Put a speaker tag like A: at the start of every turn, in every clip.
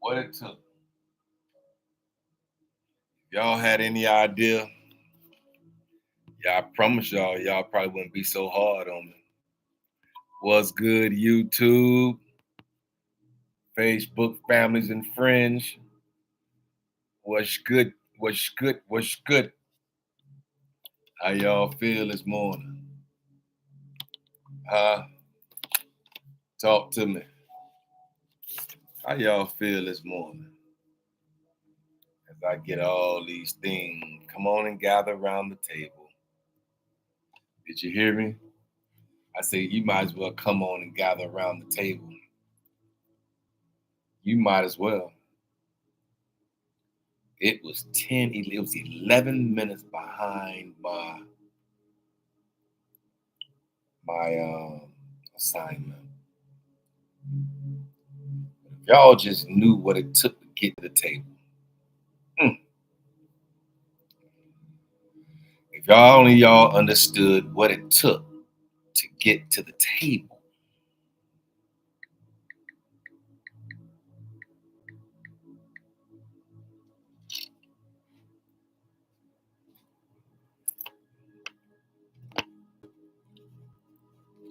A: what it took. Y'all had any idea? Yeah, I promise y'all probably wouldn't be so hard on me. What's good, YouTube, Facebook, families and friends? What's good? What's good? What's good? How y'all feel this morning? Huh? Talk to me. How y'all feel this morning? As I get all these things, come on and gather around the table. Did you hear me? I say you might as well come on and gather around the table. You might as well. It was 11 minutes behind my assignment. If y'all just knew what it took to get to the table. If y'all understood what it took to get to the table.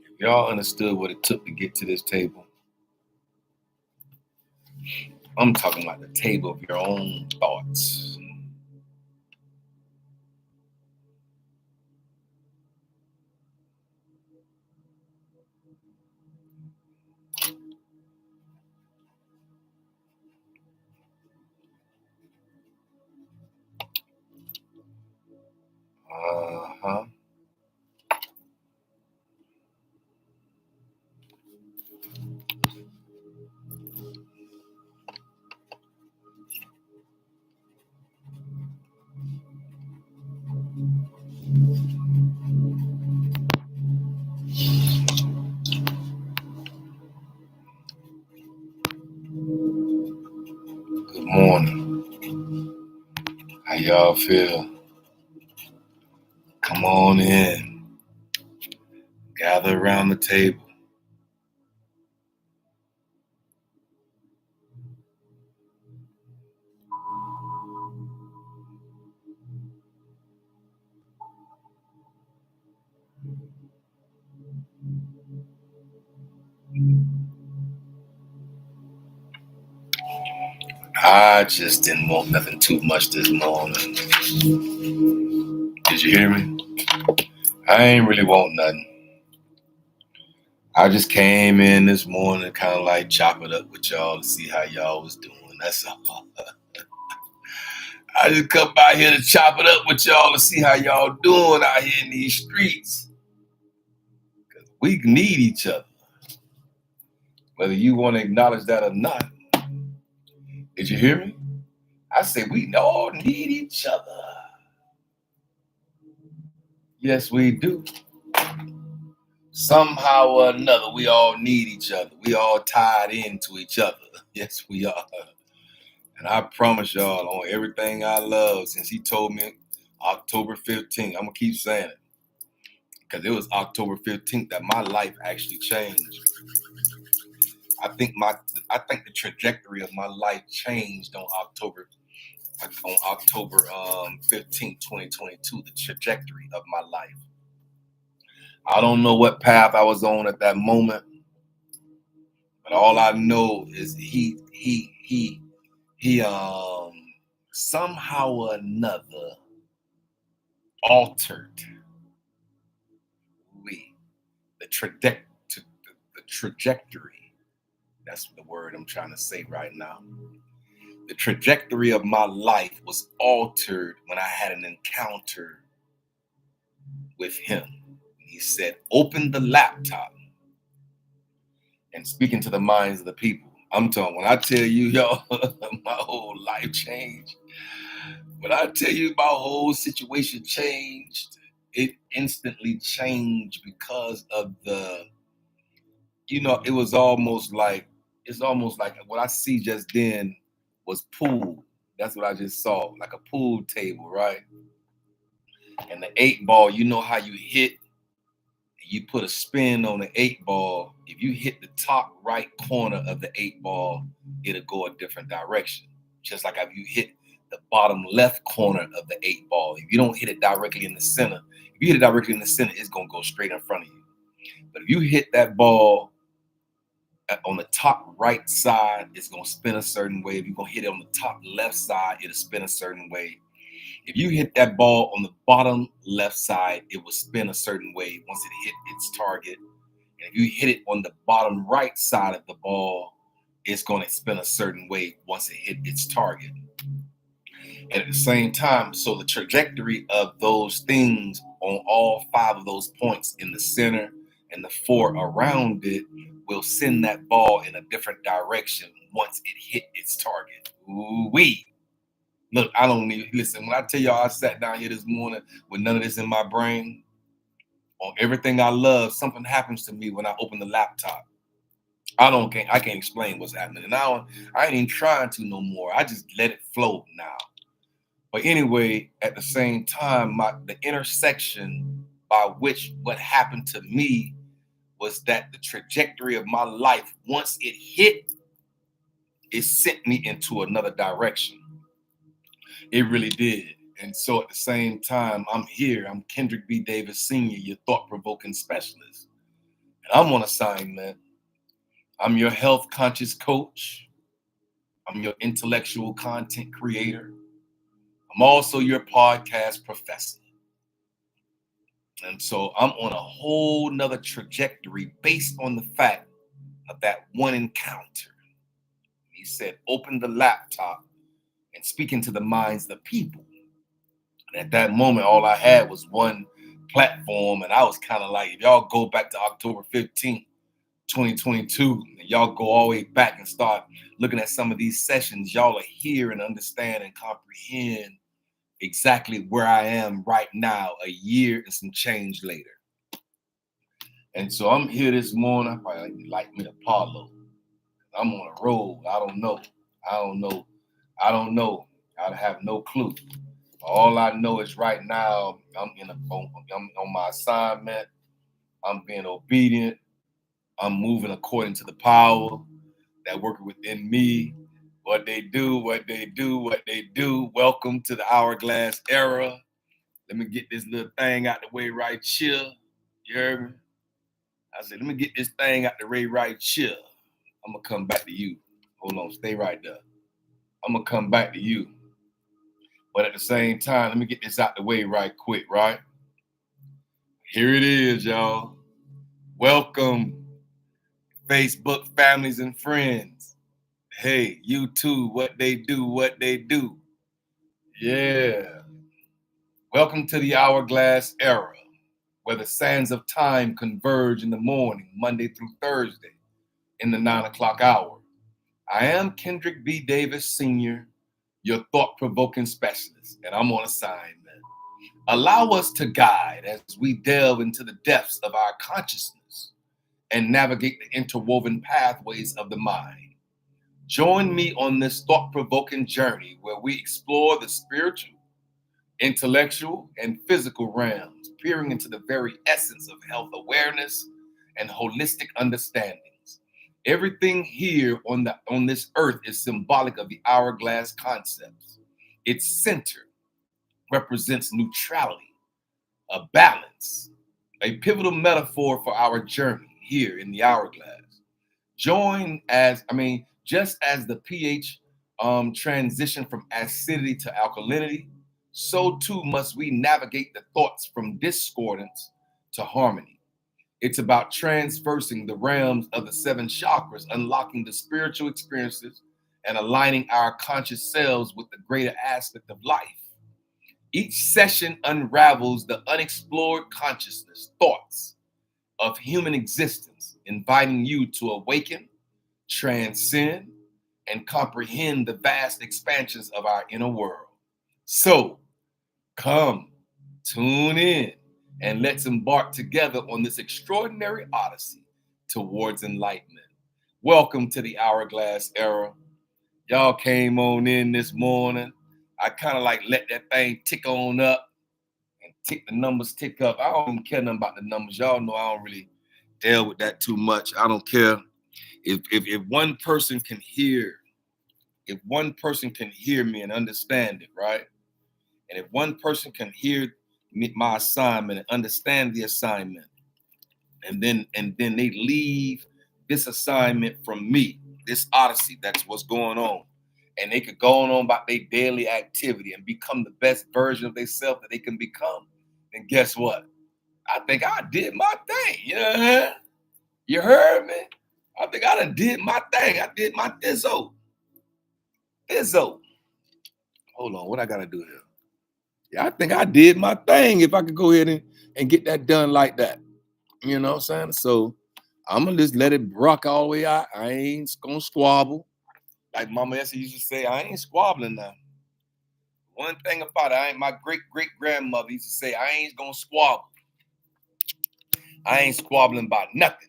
A: If y'all understood what it took to get to this table. I'm talking about the table of your own thoughts. Uh-huh. Good morning. How y'all feel? Come on in. Gather around the table. I just didn't want nothing too much this morning. Did you hear me? I ain't really want nothing. I just came in this morning kind of like chop it up with y'all to see how y'all was doing. That's all. I just come by here to chop it up with y'all to see how y'all doing out here in these streets. Because we need each other. Whether you want to acknowledge that or not. Did you hear me? I said we all need each other. Yes, we do. Somehow or another, we all need each other. We all tied into each other. Yes, we are. And I promise y'all on everything I love, since he told me October 15th, I'm going to keep saying it. Because it was October 15th that my life actually changed. I think the trajectory of my life changed on October 15th, 2022, the trajectory of my life. I don't know what path I was on at that moment, but all I know is he somehow or another altered the trajectory. That's the word I'm trying to say right now. The trajectory of my life was altered when I had an encounter with him. He said, open the laptop and speak into the minds of the people. I'm talking, when I tell you, y'all, my whole life changed. When I tell you my whole situation changed, it instantly changed because of it was almost like what I see just then was pool. That's what I just saw, like a pool table, right? And the 8 ball, you know how you hit, you put a spin on the 8 ball, if you hit the top right corner of the 8-ball, it'll go a different direction. Just like if you hit the bottom left corner of the 8-ball, if you don't hit it directly in the center, if you hit it directly in the center, it's going to go straight in front of you. But if you hit that ball on the top right side, it's going to spin a certain way. If you're going to hit it on the top left side, it'll spin a certain way. If you hit that ball on the bottom left side, it will spin a certain way once it hit its target. And if you hit it on the bottom right side of the ball, it's going to spin a certain way once it hit its target. And at the same time, so the trajectory of those things on all 5 of those points in the center and the 4 around it will send that ball in a different direction once it hit its target. Ooh-wee. Look, I don't need, listen, when I tell y'all I sat down here this morning with none of this in my brain, on everything I love, something happens to me when I open the laptop. I can't explain what's happening. And now I ain't even trying to no more. I just let it flow now. But anyway, at the same time, the intersection by which what happened to me was that the trajectory of my life, once it hit, it sent me into another direction. It really did. And so at the same time, I'm here. I'm Kendrick B. Davis Sr., your thought-provoking specialist. And I'm on assignment. I'm your health conscious coach. I'm your intellectual content creator. I'm also your podcast professor. And so I'm on a whole nother trajectory based on the fact of that one encounter. He said, open the laptop and speak into the minds of the people. And at that moment, all I had was one platform. And I was kind of like, if y'all go back to October 15th, 2022, and y'all go all the way back and start looking at some of these sessions, y'all will hear and understand and comprehend exactly where I am right now, a year and some change later. And so I'm here this morning. I probably like me to Apollo. I'm on a roll. I don't know. I have no clue. All I know is right now I'm on my assignment. I'm being obedient. I'm moving according to the power that working within me. What they do. Welcome to the Hourglass Era. Let me get this little thing out the way right here. You heard me? I said, let me get this thing out the way right here. I'm going to come back to you. Hold on, stay right there. I'm going to come back to you. But at the same time, let me get this out the way right quick, right? Here it is, y'all. Welcome, Facebook families and friends. Hey, YouTube, what they do. Yeah. Welcome to the Hourglass Era, where the sands of time converge in the morning, Monday through Thursday, in the 9 o'clock hour. I am Kendrick B. Davis Sr., your thought-provoking specialist, and I'm on assignment. Allow us to guide as we delve into the depths of our consciousness and navigate the interwoven pathways of the mind. Join me on this thought-provoking journey where we explore the spiritual, intellectual, and physical realms, peering into the very essence of health awareness and holistic understandings. Everything here on this earth is symbolic of the hourglass concepts. Its center represents neutrality, a balance, a pivotal metaphor for our journey here in the hourglass. Just as the pH transition from acidity to alkalinity, so too must we navigate the thoughts from discordance to harmony. It's about transversing the realms of the 7 chakras, unlocking the spiritual experiences, and aligning our conscious selves with the greater aspect of life. Each session unravels the unexplored consciousness, thoughts of human existence, inviting you to awaken, transcend, and comprehend the vast expansions of our inner world. So, come, tune in, and let's embark together on this extraordinary odyssey towards enlightenment. Welcome to the Hourglass Era. Y'all came on in this morning. I kind of like let that thing tick on up and the numbers tick up. I don't even care nothing about the numbers. Y'all know I don't really deal with that too much. I don't care. If one person can hear, if one person can hear me and understand it, right? And if one person can hear my assignment and understand the assignment, and then they leave this assignment from me, this odyssey, that's what's going on, and they could go on about their daily activity and become the best version of themselves that they can become, then guess what? I think I did my thing. You heard me? I think I done did my thing. I did my Izzo. Izzo. Hold on, what I gotta do here? Yeah, I think I did my thing if I could go ahead and get that done like that. You know what I'm saying? So I'm gonna just let it rock all the way out. I ain't gonna squabble. Like Mama Essie used to say, I ain't squabbling now. One thing about it, my great-great-grandmother used to say, I ain't gonna squabble. I ain't squabbling about nothing.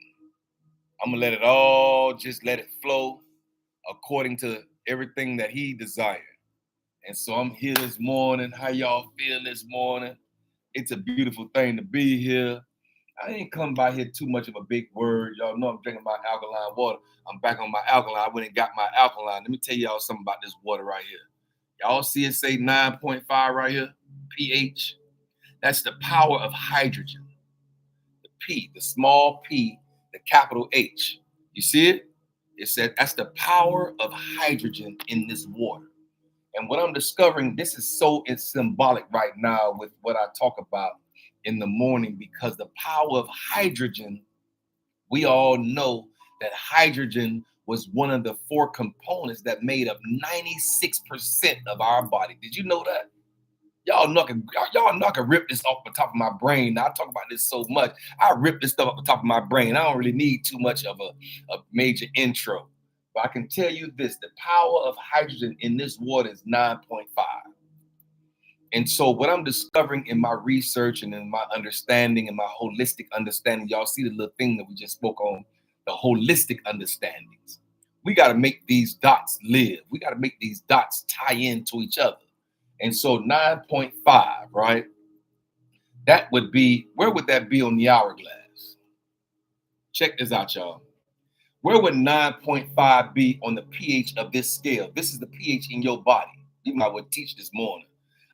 A: I'm gonna let it all, just let it flow according to everything that he desired. And so I'm here this morning. How y'all feel this morning? It's a beautiful thing to be here. I ain't come by here too much of a big word. Y'all know I'm drinking my alkaline water. I'm back on my alkaline. I went and got my alkaline. Let me tell y'all something about this water right here. Y'all see it say 9.5 right here? pH. That's the power of hydrogen. The P, the small p, the capital H. You see it? It said that's the power of hydrogen in this water. And what I'm discovering, this is so symbolic right now with what I talk about in the morning, because the power of hydrogen, we all know that hydrogen was one of the four components that made up 96% of our body. Did you know that? Y'all not can rip this off the top of my brain. Now, I talk about this so much. I rip this stuff off the top of my brain. I don't really need too much of a major intro. But I can tell you this, the power of hydrogen in this water is 9.5. And so what I'm discovering in my research and in my understanding and my holistic understanding, y'all see the little thing that we just spoke on, the holistic understandings. We got to make these dots live. We got to make these dots tie into each other. And so 9.5, right? That would be, where would that be on the hourglass? Check this out, y'all. Where would 9.5 be on the pH of this scale? This is the pH in your body. You might well teach this morning.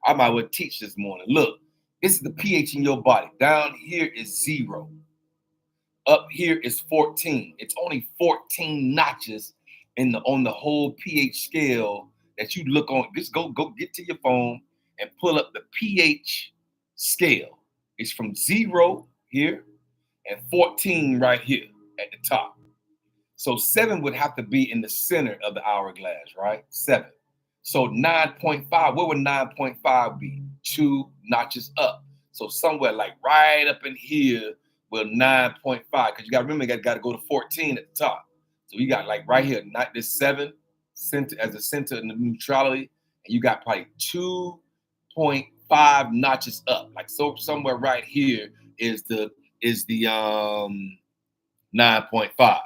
A: I might well teach this morning. Look, this is the pH in your body. Down here is 0. Up here is 14. It's only 14 notches on the whole pH scale that you look on. Just go get to your phone and pull up the pH scale. It's from 0 here and 14 right here at the top. So 7 would have to be in the center of the hourglass, right? 7. So 9.5, where would 9.5 be? 2 notches up. So somewhere like right up in here with 9.5, because you got to remember, you got to go to 14 at the top. So you got like right here, not this 7 center as a center in the neutrality, and you got probably 2.5 notches up. Like so somewhere right here is the 9.5,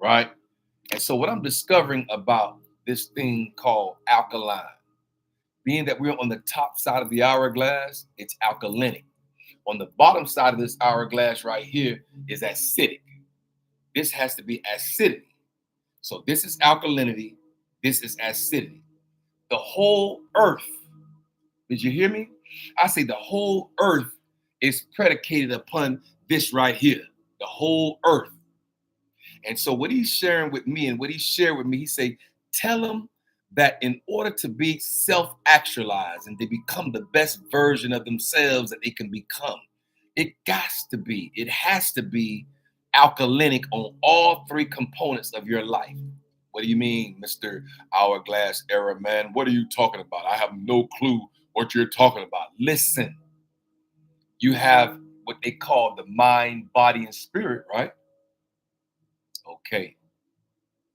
A: right? And so what I'm discovering about this thing called alkaline, being that we're on the top side of the hourglass, it's alkalinic. On the bottom side of this hourglass right here is acidic. This has to be acidity. So this is alkalinity, this is acidity. The whole earth, did you hear me? I say the whole earth is predicated upon this right here, the whole earth. And so what he's sharing with me and what he shared with me, he say, tell them that in order to be self-actualized and to become the best version of themselves that they can become, it has to be alkalinic on all 3 components of your life. What do you mean, Mr. Hourglass Era, man? What are you talking about? I have no clue what you're talking about. Listen, you have what they call the mind, body, and spirit, right? Okay.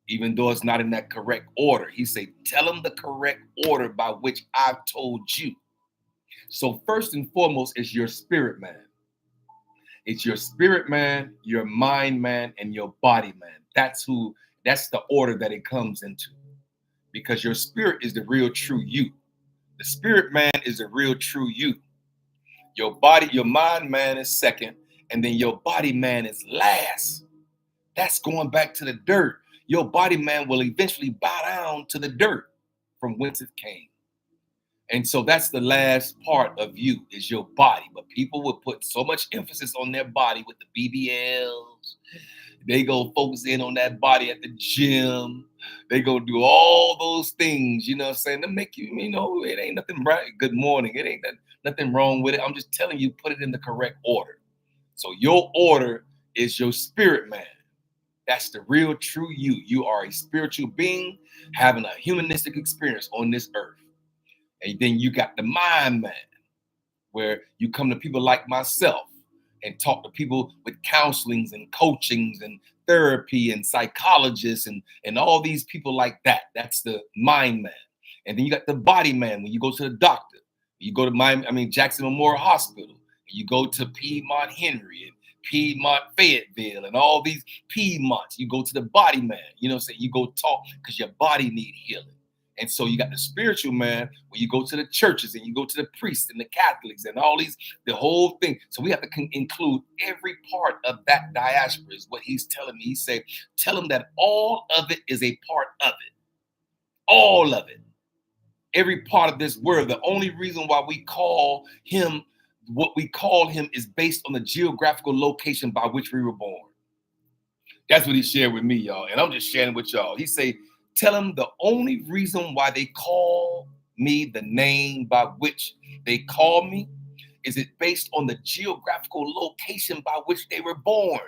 A: Even though it's not in that correct order, he said, tell them the correct order by which I've told you. So first and foremost is your spirit man. It's your spirit man, your mind man, and your body man. That's the order that it comes into. Because your spirit is the real true you. The spirit man is the real true you. Your body, your mind man is second, And then your body man is last. That's going back to the dirt. Your body man will eventually bow down to the dirt from whence it came. And so that's the last part of you is your body. But people will put so much emphasis on their body with the BBLs. They go focus in on that body at the gym. They go do all those things, you know what I'm saying, to make you, it ain't nothing right. Good morning. It ain't nothing wrong with it. I'm just telling you, put it in the correct order. So your order is your spirit man. That's the real true you. You are a spiritual being having a humanistic experience on this earth. And then you got the mind man, where you come to people like myself and talk to people with counselings and coachings and therapy and psychologists and all these people like that. That's the mind man. And then you got the body man when you go to the doctor. You go to Jackson Memorial Hospital. And you go to Piedmont Henry and Piedmont Fayetteville and all these Piedmonts. You go to the body man. You know what I'm saying? You go talk because your body need healing. And so you got the spiritual man where you go to the churches and you go to the priests and the Catholics and all these, the whole thing. So we have to include every part of that diaspora is what he's telling me. He said, tell him that all of it is a part of it. All of it. Every part of this world. The only reason why we call him what we call him is based on the geographical location by which we were born. That's what he shared with me, y'all. And I'm just sharing with y'all. He say, tell him the only reason why they call me the name by which they call me is it based on the geographical location by which they were born.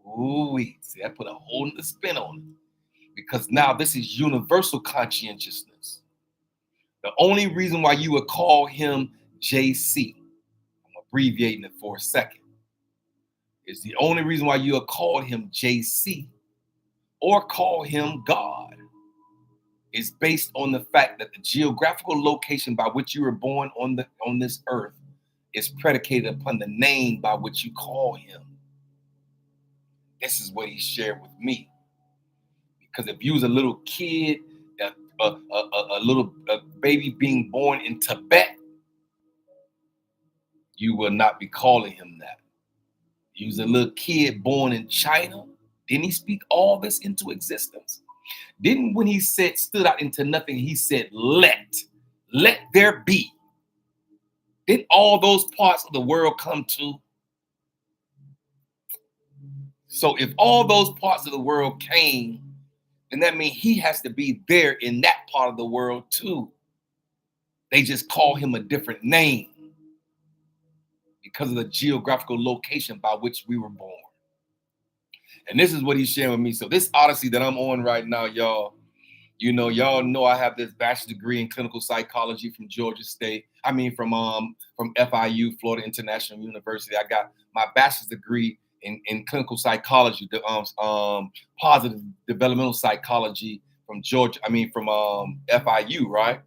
A: Ooh, see, I put a whole nother spin on it. Because now this is universal conscientiousness. The only reason why you would call him JC, I'm abbreviating it for a second, is the only reason why you would call him JC or call him God is based on the fact that the geographical location by which you were born on this earth is predicated upon the name by which you call him. This is what he shared with me. Because if you was a little kid, a baby being born in Tibet, you will not be calling him that. You was a little kid born in China. Didn't he speak all this into existence? Didn't when he said stood out into nothing, he said, let there be. Didn't all those parts of the world come to? So if all those parts of the world came, then that means he has to be there in that part of the world too. They just call him a different name because of the geographical location by which we were born. And this is what he's sharing with me. So this odyssey that I'm on right now, y'all, y'all know I have this bachelor's degree in clinical psychology from Georgia State. From FIU, Florida International University. I got my bachelor's degree in clinical psychology, positive developmental psychology from FIU, right?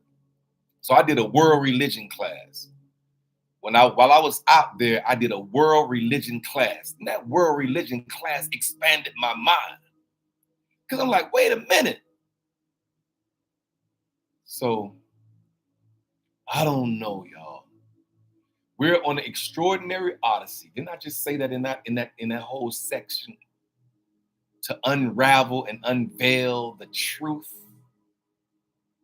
A: So I did a world religion class. While I was out there, I did a world religion class. And that world religion class expanded my mind. Because I'm like, wait a minute. So I don't know, y'all. We're on an extraordinary odyssey. Didn't I just say that in that whole section? To unravel and unveil the truth.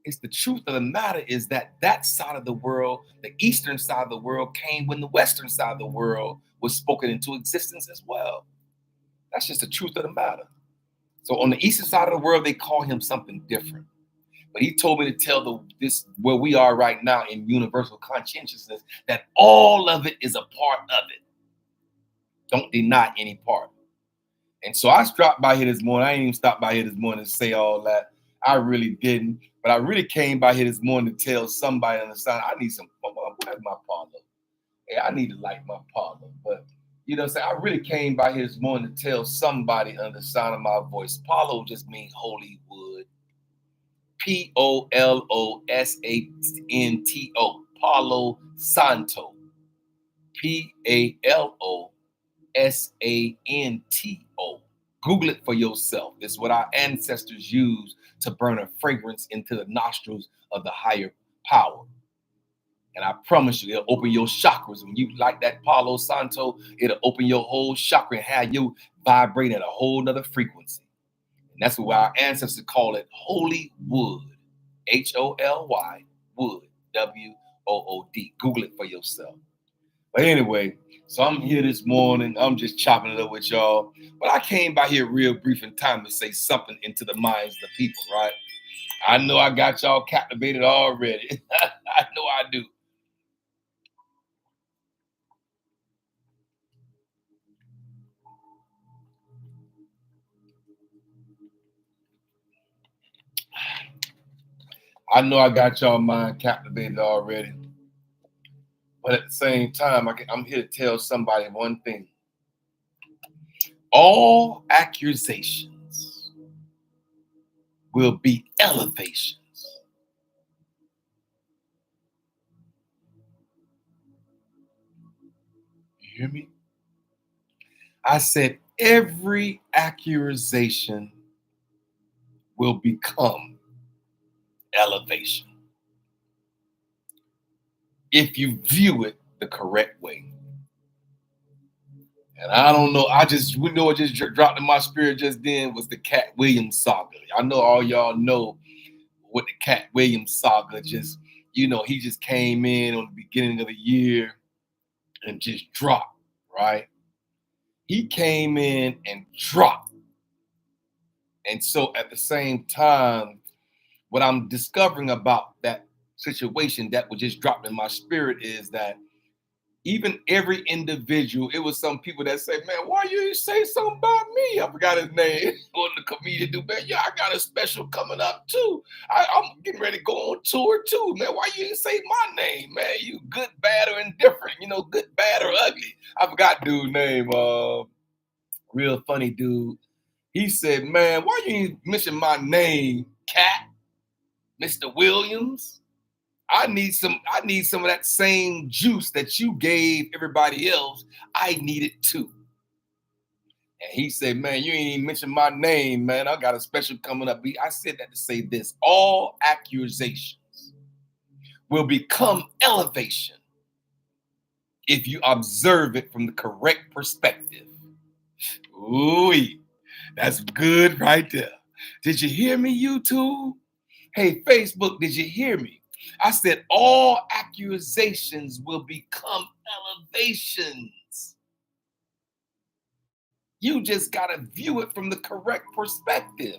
A: It's the truth of the matter is that side of the world, the eastern side of the world, came when the western side of the world was spoken into existence as well. That's just the truth of the matter. So on the eastern side of the world, they call him something different. But he told me to tell this where we are right now in universal conscientiousness, that all of it is a part of it. Don't deny any part. And so I dropped by here this morning. I ain't even stopped by here this morning to say all that. I really didn't. But I really came by here this morning to tell somebody on the side, I need some, where's my Paulo? Hey, I need to light my Paulo. But, you know what I'm saying? I really came by here this morning to tell somebody under the sound of my voice. Paulo just means holy wood. Polosanto. Palo Santo. Palosanto. Google it for yourself. It's what our ancestors used to burn a fragrance into the nostrils of the higher power. And I promise you, it'll open your chakras. When you like that Palo Santo, it'll open your whole chakra and have you vibrate at a whole nother frequency. And that's why our ancestors call it holy wood. Holy wood. WOOD. Google it for yourself. But anyway, so I'm here this morning. I'm just chopping it up with y'all. But I came by here real brief in time to say something into the minds of the people, right? I know I got y'all captivated already. I know I do. I know I got y'all mind captivated already. But at the same time, I'm here to tell somebody one thing. All accusations will be elevations. You hear me? I said every accusation will become elevation if you view it the correct way. And I don't know, we know it just dropped in my spirit just then was the Cat Williams saga. I know all y'all know what the Cat Williams saga just, he just came in on the beginning of the year and just dropped, right? He came in and dropped. And so at the same time, what I'm discovering about that situation that was just dropped in my spirit is that even every individual, it was some people that say, man, why you say something about me? I forgot his name. What the comedian do, man? Yeah, I got a special coming up too. I'm getting ready to go on tour too, man. Why you didn't say my name, man? You good, bad, or indifferent, good, bad, or ugly. I forgot dude's name. Real funny dude. He said, man, why you didn't mention my name, Cat, Mr. Williams? I need some of that same juice that you gave everybody else. I need it too. And he said, man, you ain't even mentioned my name, man. I got a special coming up. I said that to say this. All accusations will become elevation if you observe it from the correct perspective. Ooh, that's good right there. Did you hear me, YouTube? Hey, Facebook, did you hear me? I said all accusations will become elevations. You just got to view it from the correct perspective.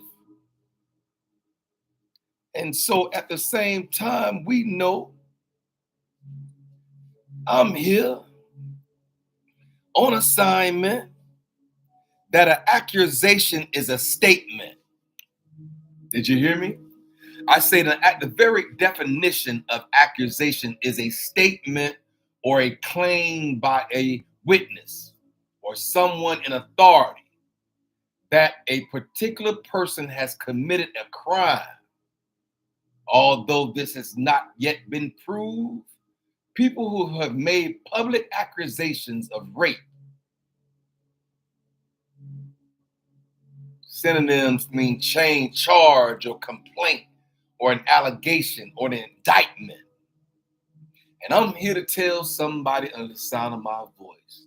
A: And so at the same time, we know I'm here on assignment that an accusation is a statement. Did you hear me? I say that the very definition of accusation is a statement or a claim by a witness or someone in authority that a particular person has committed a crime. Although this has not yet been proved, people who have made public accusations of rape, synonyms mean charge or complaint or an allegation or an indictment. And I'm here to tell somebody under the sound of my voice.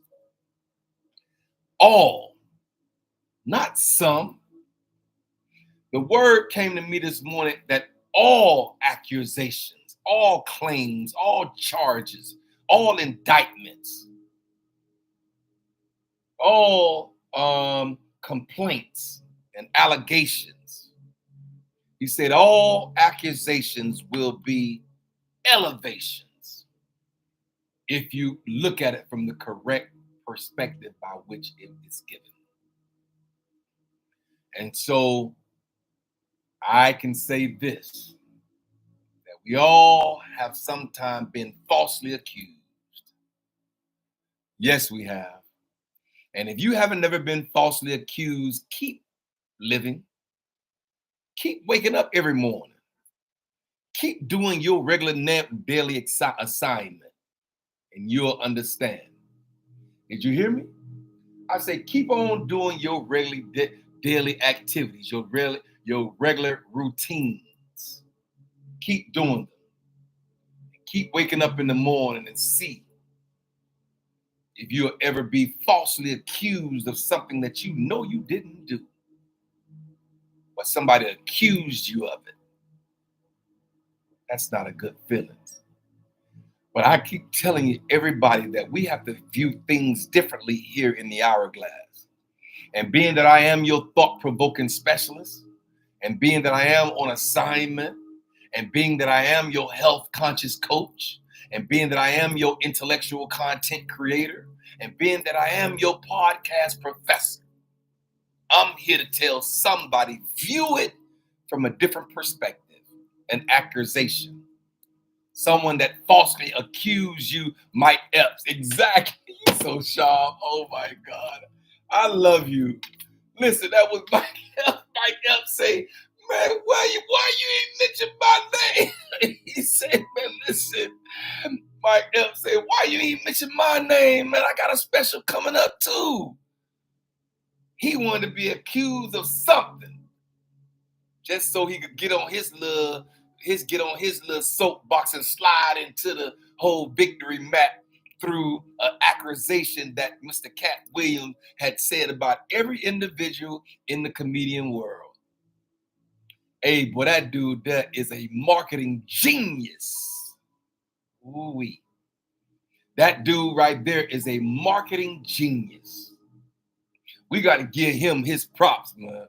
A: All, not some. The word came to me this morning that all accusations, all claims, all charges, all indictments, all complaints and allegations. He said all accusations will be elevations if you look at it from the correct perspective by which it is given. And so I can say this, that we all have sometimes been falsely accused. Yes, we have. And if you haven't never been falsely accused, keep living. Keep waking up every morning. Keep doing your regular daily assignment, and you'll understand. Did you hear me? I say keep on doing your regular daily activities, your regular routines. Keep doing them. Keep waking up in the morning and see if you'll ever be falsely accused of something that you know you didn't do, but somebody accused you of it. That's not a good feeling. But I keep telling you, everybody, that we have to view things differently here in the Hourglass. And being that I am your thought-provoking specialist, and being that I am on assignment, and being that I am your health conscious coach, and being that I am your intellectual content creator, and being that I am your podcast professor, I'm here to tell somebody, view it from a different perspective, an accusation. Someone that falsely accused you, Mike Epps. Exactly. You're so sharp. Oh my God. I love you. Listen, that was Mike Epps. Mike Epps say, man, why you ain't mention my name? He said, man, listen. Mike Epps say, why you ain't mention my name? Man, I got a special coming up too. He wanted to be accused of something just so he could get on his little soapbox and slide into the whole victory map through an accusation that Mr. Cat Williams had said about every individual in the comedian world. Hey, boy, that dude, that is a marketing genius. Ooh-wee. That dude right there is a marketing genius. We got to give him his props, man.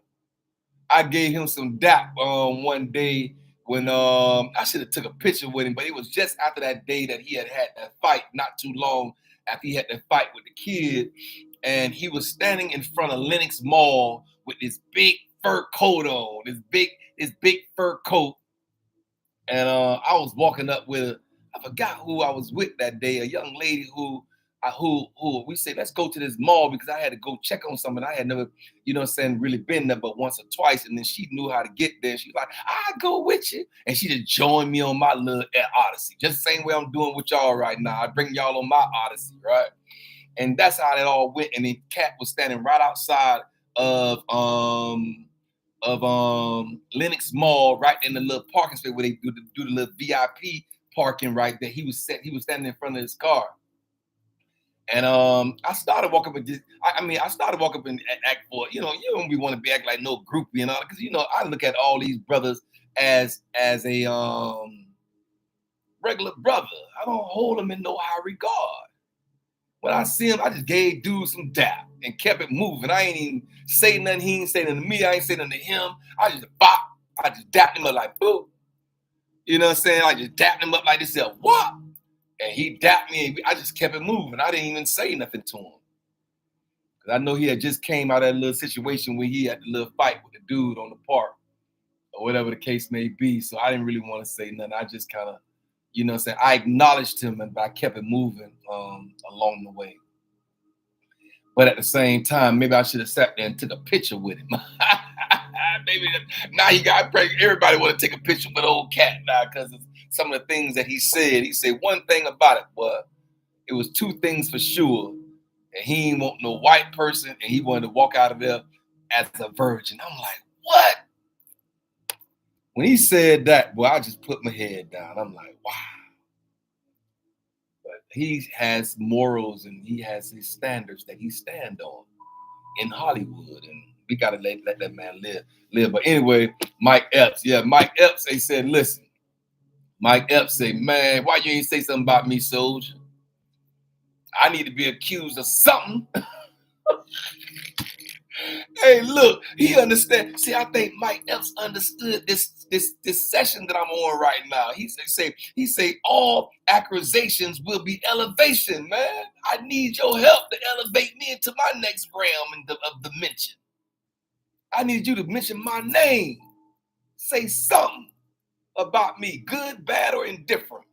A: I gave him some dap one day when I should have took a picture with him, but it was just after that day that he had that fight, not too long after he had that fight with the kid, and he was standing in front of Lenox Mall with this big fur coat on, this big fur coat, and I was walking up with I forgot who I was with that day, a young lady who we say, let's go to this mall because I had to go check on something. I had never, really been there but once or twice. And then she knew how to get there. She's like, I'll go with you. And she just joined me on my little odyssey. Just the same way I'm doing with y'all right now. I bring y'all on my odyssey, right? And that's how that all went. And the cat was standing right outside of Lenox Mall, right in the little parking space where they do the little VIP parking right there. He was standing in front of his car. And I started walking up and I started walking up and act for, you don't be want to be act like no groupie, because I look at all these brothers as a regular brother. I don't hold them in no high regard. When I see him, I just gave dude some dap and kept it moving. I ain't even say nothing. He ain't say nothing to me. I ain't say nothing to him. I just dapped him up like, boo. You know what I'm saying? I just dapped him up like this. What? And he dapped me, and I just kept it moving. I didn't even say nothing to him. Because I know he had just came out of that little situation where he had the little fight with the dude on the park, or whatever the case may be. So I didn't really want to say nothing. I just kind of, I acknowledged him, but I kept it moving along the way. But at the same time, maybe I should have sat there and took a picture with him. Maybe now everybody want to take a picture with old cat now because of some of the things that he said. He said one thing about it was, it was two things for sure. And he ain't want no white person, and he wanted to walk out of there as a virgin. I'm like, what? When he said that, boy, I just put my head down. I'm like, wow. But he has morals and he has his standards that he stand on in Hollywood, and we gotta let that man live. But anyway, Mike Epps, they said, listen, Mike Epps say, man, why you ain't say something about me, soldier? I need to be accused of something. Hey, look, he understand. See, I think Mike Epps understood this session that I'm on right now. He say all accusations will be elevation, man. I need your help to elevate me into my next realm of dimension. I need you to mention my name. Say something about me, good, bad, or indifferent.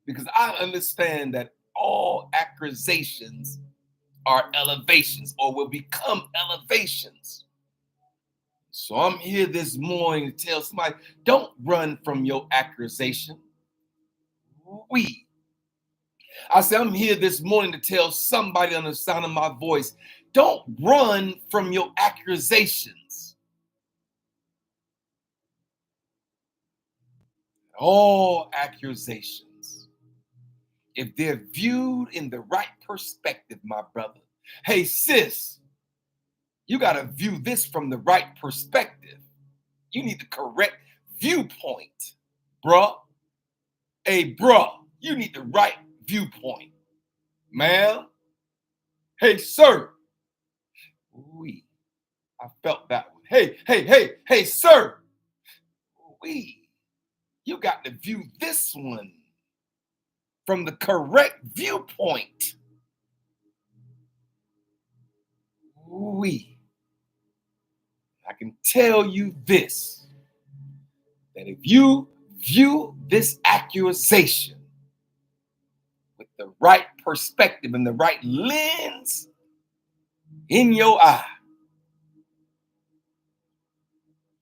A: Because I understand that all accusations are elevations or will become elevations. So I'm here this morning to tell somebody, don't run from your accusation. I say, I'm here this morning to tell somebody on the sound of my voice, don't run from your accusations. All accusations if they're viewed in the right perspective, my brother. Hey, sis, you got to view this from the right perspective. You need the correct viewpoint, bruh. Hey, bruh, you need the right viewpoint. Ma'am, hey, sir. We, I felt that one. Hey, sir. We, you got to view this one from the correct viewpoint. I can tell you this, that if you view this accusation with the right perspective and the right lens in your eye,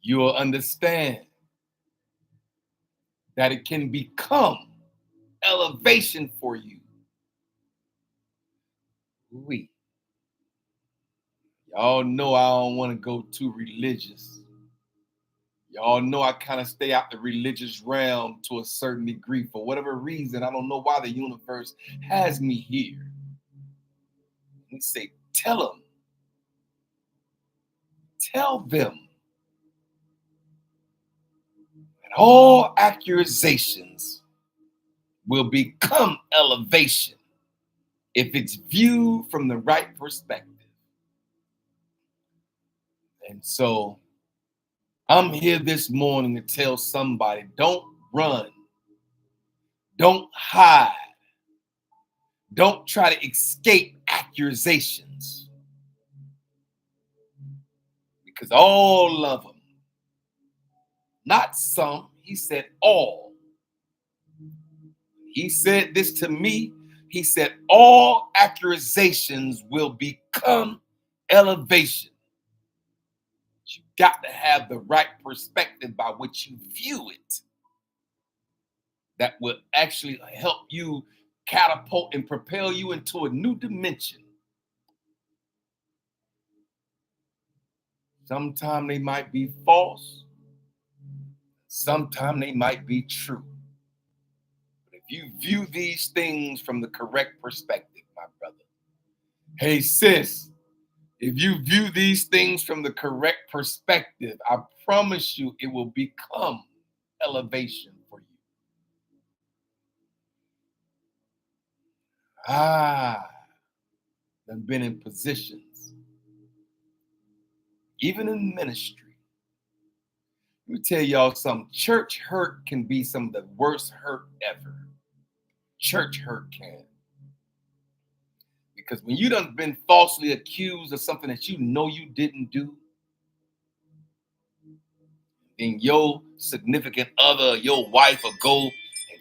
A: you will understand that it can become elevation for you. Y'all know I don't want to go too religious. Y'all know I kind of stay out the religious realm to a certain degree for whatever reason. I don't know why the universe has me here. He say, tell them that all accusations will become elevation if it's viewed from the right perspective. And so I'm here this morning to tell somebody, don't run, don't hide, don't try to escape accusations, because all of them, not some, he said all. He said this to me. He said all accusations will become elevation. You got to have the right perspective by which you view it. That will actually help you catapult and propel you into a new dimension. Sometimes they might be false. Sometimes they might be true. But if you view these things from the correct perspective, my brother. Hey, sis, if you view these things from the correct perspective, I promise you it will become elevation for you. I've been in positions, even in ministry. Let me tell y'all something. Church hurt can be some of the worst hurt ever. Church hurt can. Because when you done been falsely accused of something that you know you didn't do, then your significant other, your wife, will go and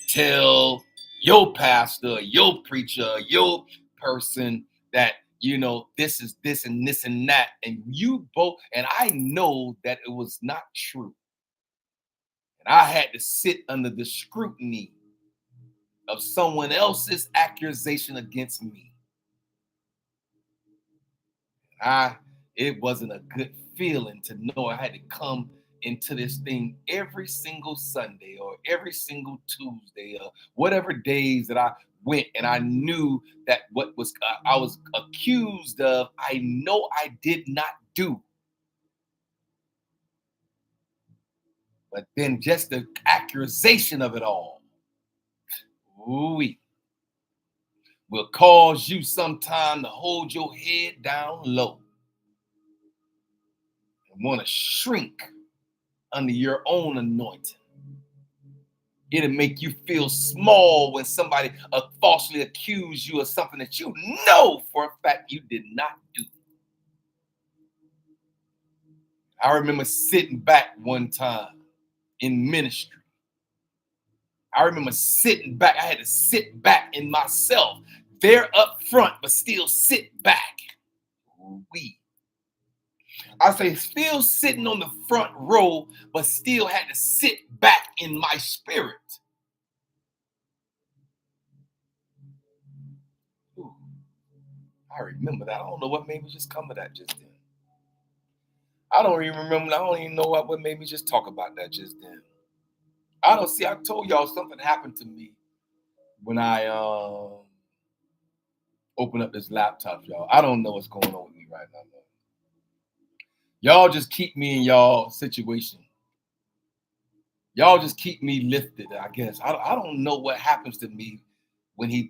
A: tell your pastor, your preacher, your person that, you know, this is this and this and that. And you both, and I know that it was not true. And I had to sit under the scrutiny of someone else's accusation against me. It wasn't a good feeling to know I had to come into this thing every single Sunday or every single Tuesday or whatever days that I went, and I knew that what was I was accused of, I know I did not do. But then just the accusation of it all, will cause you sometime to hold your head down low and want to shrink under your own anointing. It'll make you feel small when somebody falsely accuses you of something that you know for a fact you did not do. I remember sitting back one time in ministry. I remember sitting back. I had to sit back in myself, there up front, but still sit back. I say still sitting on the front row, but still had to sit back in my spirit. I remember that. I don't know what made me just come to that just then. I don't even remember. I don't even know what made me just talk about that just then. I don't see. I told y'all something happened to me when I open up this laptop, y'all. I don't know what's going on with me right now, man. Y'all just keep me in y'all situation. Y'all just keep me lifted, I guess. I don't know what happens to me when he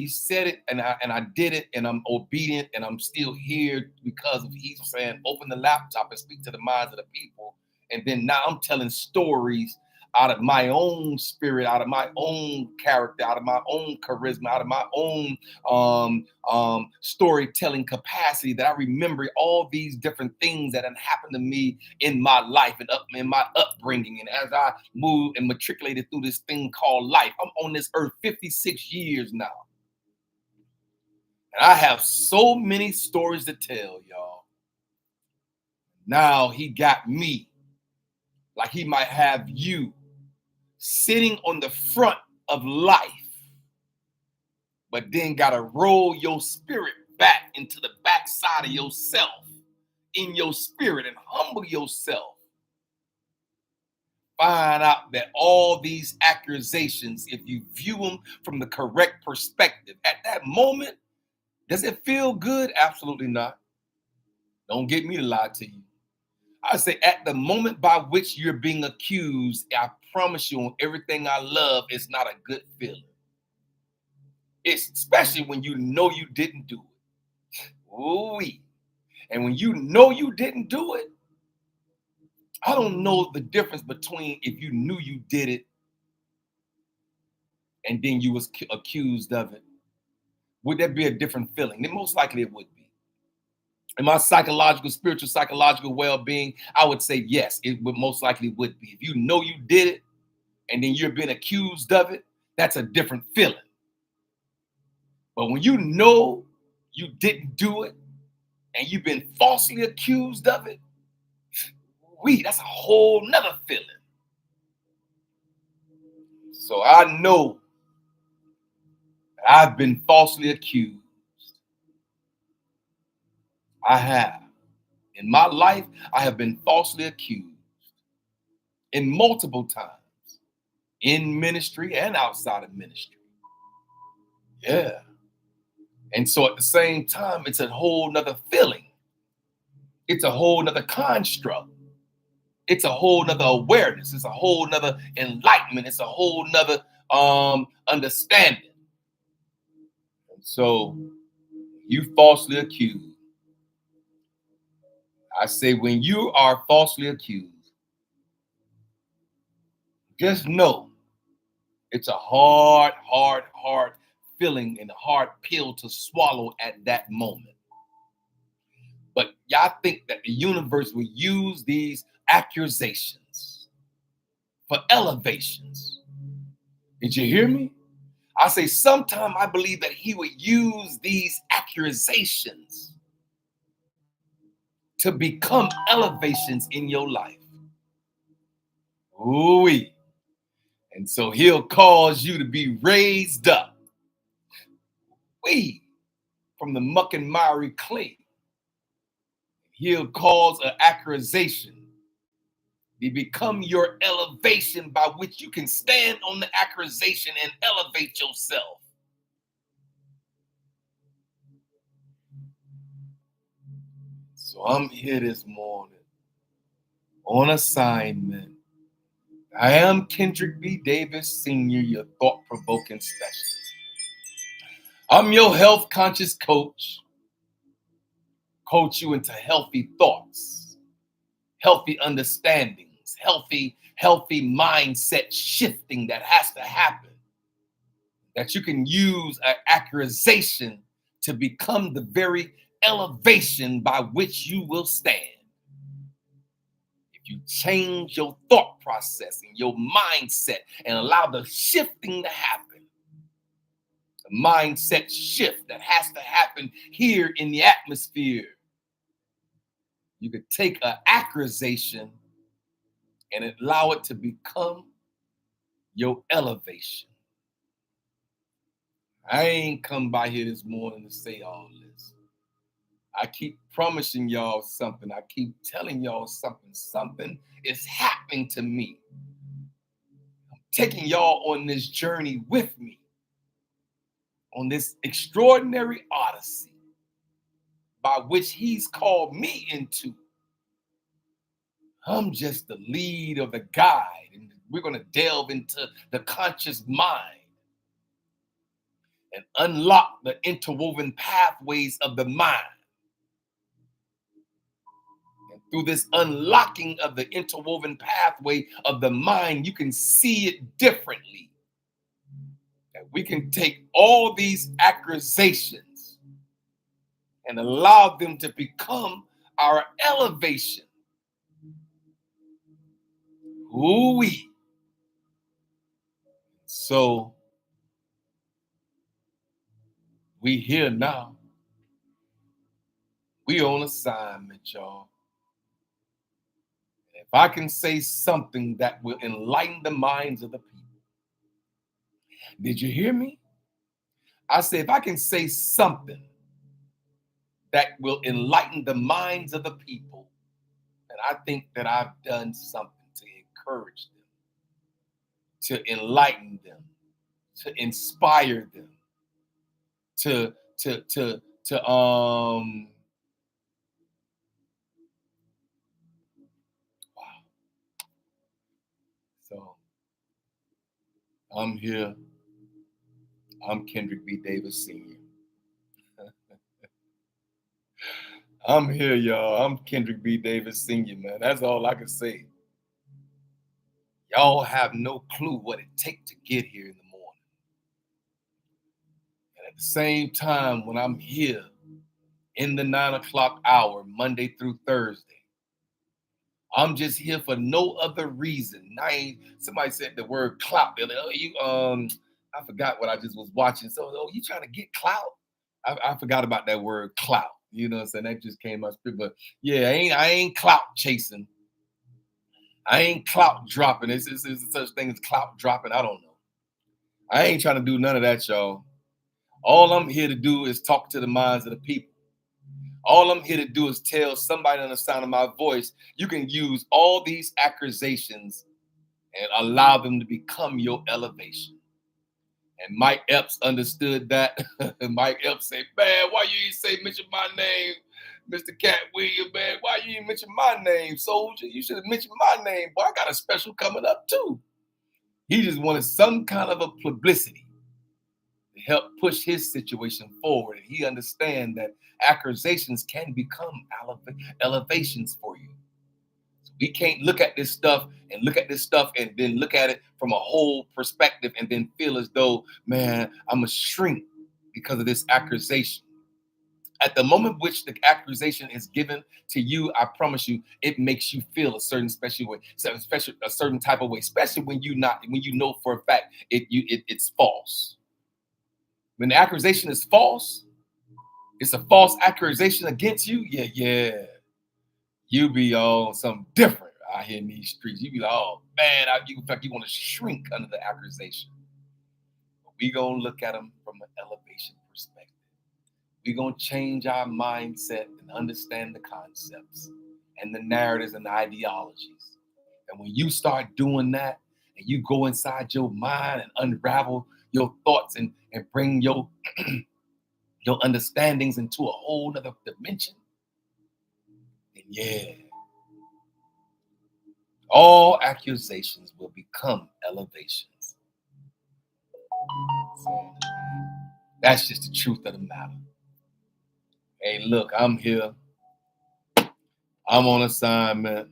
A: said it and I did it and I'm obedient and I'm still here because of he's saying open the laptop and speak to the minds of the people. And then now I'm telling stories out of my own spirit, out of my own character, out of my own charisma, out of my own storytelling capacity, that I remember all these different things that have happened to me in my life and up in my upbringing. And as I move and matriculated through this thing called life, I'm on this earth 56 years now. And I have so many stories to tell, y'all. Now he got me, like he might have you, sitting on the front of life, but then gotta roll your spirit back into the backside of yourself, in your spirit, and humble yourself. Find out that all these accusations, if you view them from the correct perspective, at that moment, does it feel good? Absolutely not. Don't get me to lie to you. I say at the moment by which you're being accused, I promise you on everything I love, it's not a good feeling. It's especially when you know you didn't do it. Ooh-wee. And when you know you didn't do it, I don't know the difference between if you knew you did it and then you was accused of it. Would there be a different feeling? Then most likely it would be. In my psychological, spiritual, psychological well-being, I would say yes, it would most likely would be. If you know you did it and then you're being accused of it, that's a different feeling. But when you know you didn't do it and you've been falsely accused of it, that's a whole nother feeling. So I know that I've been falsely accused. I have. In my life, I have been falsely accused in multiple times, in ministry and outside of ministry. Yeah. And so at the same time, it's a whole nother feeling. It's a whole nother construct. It's a whole nother awareness. It's a whole nother enlightenment. It's a whole nother understanding. And so you falsely accused. I say when you are falsely accused, just know it's a hard feeling and a hard pill to swallow at that moment. But y'all think that the universe will use these accusations for elevations. Did you hear me? I say sometime I believe that he would use these accusations to become elevations in your life. Ooh-wee. And so he'll cause you to be raised up from the muck and miry clay. He'll cause an accusation to become your elevation by which you can stand on the accusation and elevate yourself. So I'm here this morning on assignment. I am Kendrick B. Davis, Sr., your thought-provoking specialist. I'm your health conscious coach. Coach you into healthy thoughts, healthy understandings, healthy mindset shifting that has to happen. That you can use an accusation to become the very elevation by which you will stand. If you change your thought process and your mindset and allow the shifting to happen, the mindset shift that has to happen here in the atmosphere, you could take an accusation and allow it to become your elevation. I ain't come by here this morning to say all this. I keep promising y'all something. I keep telling y'all something. Something is happening to me. I'm taking y'all on this journey with me. on this extraordinary odyssey by which he's called me into. I'm just the lead or the guide, and we're going to delve into the conscious mind and unlock the interwoven pathways of the mind. And through this unlocking of the interwoven pathway of the mind, you can see it differently. And we can take all these accusations and allow them to become our elevation. Ooh-wee. So we here now. We on assignment, y'all. If I can say something that will enlighten the minds of the people. Did you hear me? I said, if I can say something that will enlighten the minds of the people, then I think that I've done something to encourage them, to enlighten them, to inspire them, to wow. So I'm here. I'm Kendrick B. Davis Sr. I'm here, y'all. I'm Kendrick B. Davis Sr., man. That's all I can say. Y'all have no clue what it takes to get here in the morning. And at the same time, when I'm here in the 9 o'clock hour, Monday through Thursday, I'm just here for no other reason. Somebody said the word clout. They're like, I forgot what I just was watching. So, you trying to get clout? I forgot about that word clout. You know what I'm saying? That just came out. But yeah, I ain't clout chasing. I ain't clout dropping. It's such thing as clout dropping. I don't know. I ain't trying to do none of that, y'all. All I'm here to do is talk to the minds of the people. All I'm here to do is tell somebody on the sound of my voice, you can use all these accusations and allow them to become your elevation. And Mike Epps understood that. Mike Epps said, man, why you ain't mention my name, Mr. Cat William, man? Why you ain't mention my name, soldier? You should have mentioned my name. Boy, I got a special coming up too. He just wanted some kind of a publicity to help push his situation forward. And he understands that accusations can become elevations for you. So we can't look at this stuff and then look at it from a whole perspective and then feel as though, man, I'm a shrink because of this accusation. At the moment which the accusation is given to you, I promise you, it makes you feel a certain special way, a certain type of way, especially when you know for a fact it's false. When the accusation is false, it's a false accusation against you. Yeah. You be on something different out here in these streets. You be like, oh man, you feel like you want to shrink under the accusation. But we gonna look at them from an elevation perspective. We gonna change our mindset and understand the concepts and the narratives and the ideologies. And when you start doing that, and you go inside your mind and unravel your thoughts and bring your your understandings into a whole nother dimension, then yeah, all accusations will become elevations. So that's just the truth of the matter. Hey, look, I'm here. I'm on assignment.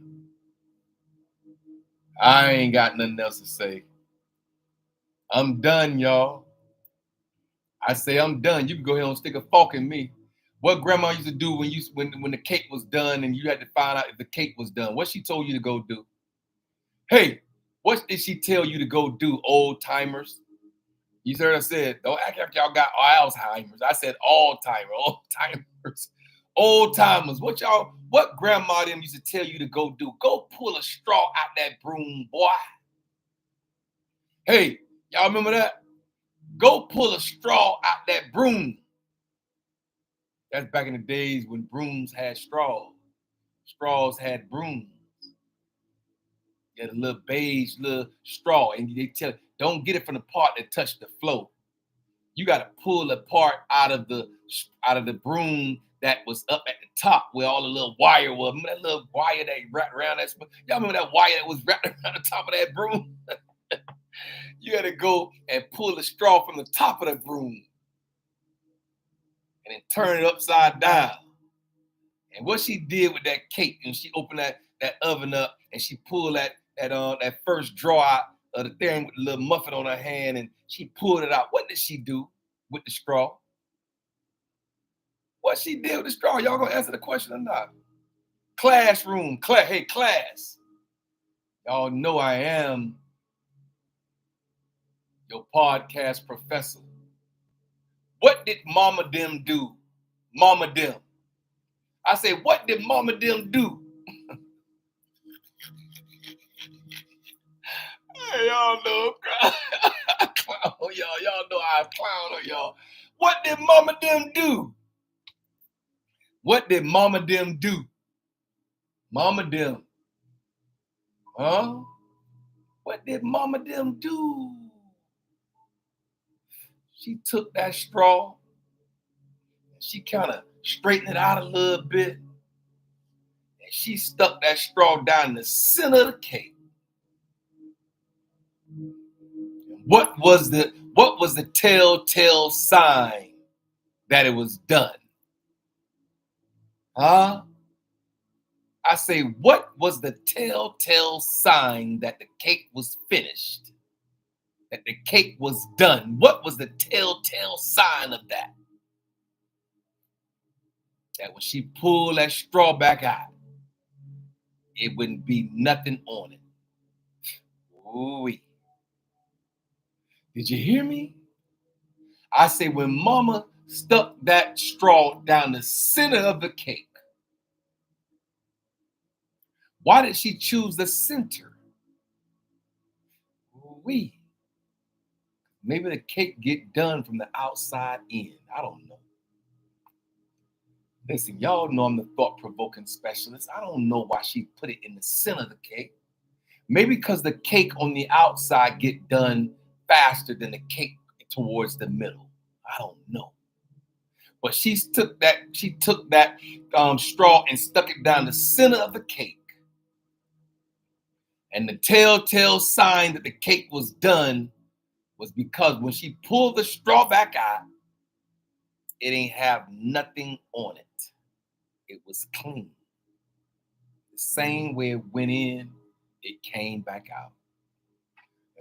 A: I ain't got nothing else to say. I'm done, y'all. I say I'm done. You can go ahead and stick a fork in me. What grandma used to do when the cake was done and you had to find out if the cake was done? What she told you to go do? Hey, what did she tell you to go do, old timers? You heard I said, don't act like y'all got Alzheimer's. I said all timers. Old timers. What grandma them used to tell you to go do? Go pull a straw out that broom, boy. Hey, y'all remember that? Go pull a straw out that broom. That's back in the days when brooms had straws. Straws had brooms. You had a little beige little straw, and they tell don't get it from the part that touched the floor. You got to pull the part out of the broom that was up at the top where all the little wire was. Remember that little wire that wrapped around that? Y'all remember that wire that was wrapped around the top of that broom? You got to go and pull the straw from the top of the broom and then turn it upside down. And what she did with that cake, and she opened that oven up and she pulled that first drawer out of the thing with the little muffin on her hand, and she pulled it out. What did she do with the straw? What she did with the straw? Y'all gonna answer the question or not? Classroom, hey, class. Y'all know I am your podcast professor. What did Mama Dem do? Mama Dem. I say, what did Mama Dem do? Hey, y'all know clown on y'all. Y'all know I clown on y'all. What did Mama Dem do? What did Mama Dem do? Mama Dem. Huh? What did Mama Dem do? She took that straw. She kind of straightened it out a little bit. And she stuck that straw down in the center of the cake. What was the telltale sign that it was done? Huh? I say, what was the telltale sign that the cake was finished? That the cake was done? What was the telltale sign of that? That when she pulled that straw back out, it wouldn't be nothing on it. Ooh-wee. Did you hear me? I say when Mama stuck that straw down the center of the cake, why did she choose the center? Ooh-wee. Maybe the cake get done from the outside in. I don't know. Listen, y'all know I'm the thought-provoking specialist. I don't know why she put it in the center of the cake. Maybe because the cake on the outside get done faster than the cake towards the middle. I don't know. But she took that straw and stuck it down the center of the cake. And the telltale sign that the cake was done was because when she pulled the straw back out, it ain't have nothing on it. It was clean. The same way it went in, it came back out.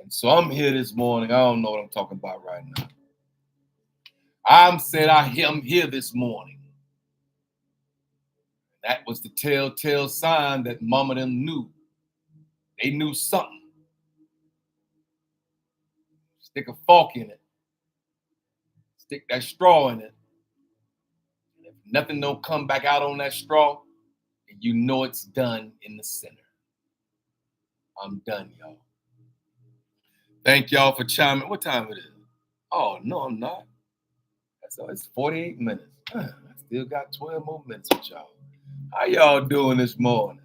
A: And so I'm here this morning. I don't know what I'm talking about right now. I'm here this morning. That was the telltale sign that Mama them knew. They knew something. Stick a fork in it. Stick that straw in it. And if nothing don't come back out on that straw, and you know it's done in the center. I'm done, y'all. Thank y'all for chiming. What time it is? Oh, no, I'm not. So it's 48 minutes. I still got 12 more minutes with y'all. How y'all doing this morning?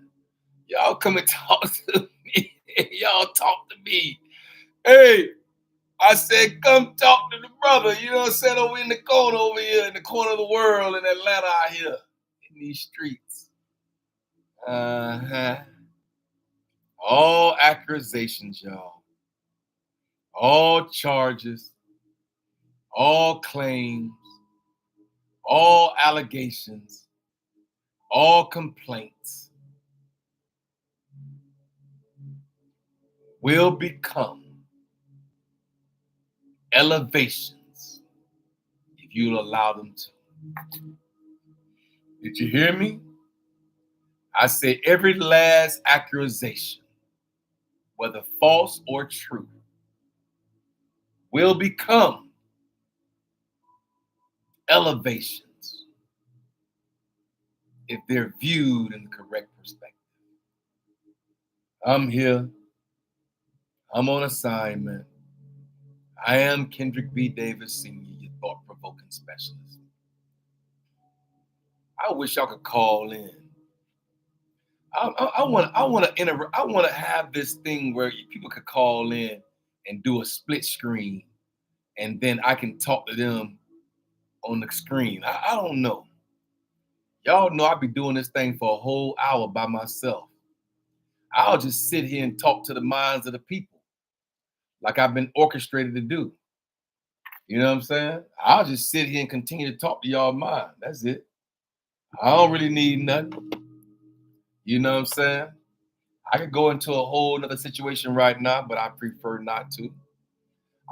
A: Y'all come and talk to me. Y'all talk to me. Hey, I said, come talk to the brother. You know what I'm saying? Over in the corner over here, in the corner of the world in Atlanta out here, in these streets. All accusations, y'all. All charges. All claims. All allegations. All complaints will become elevations if you'll allow them to. Did you hear me? I say every last accusation, whether false or true, will become elevations if they're viewed in the correct perspective. I'm here. I'm on assignment. I am Kendrick B. Davis Sr., your thought-provoking specialist. I wish y'all could call in. I want to have this thing where people could call in and do a split screen and then I can talk to them on the screen. I don't know. Y'all know I be doing this thing for a whole hour by myself. I'll just sit here and talk to the minds of the people like I've been orchestrated to do. You know what I'm saying? I'll just sit here and continue to talk to y'all mind. That's it. I don't really need nothing. You know what I'm saying? I could go into a whole nother situation right now, but I prefer not to.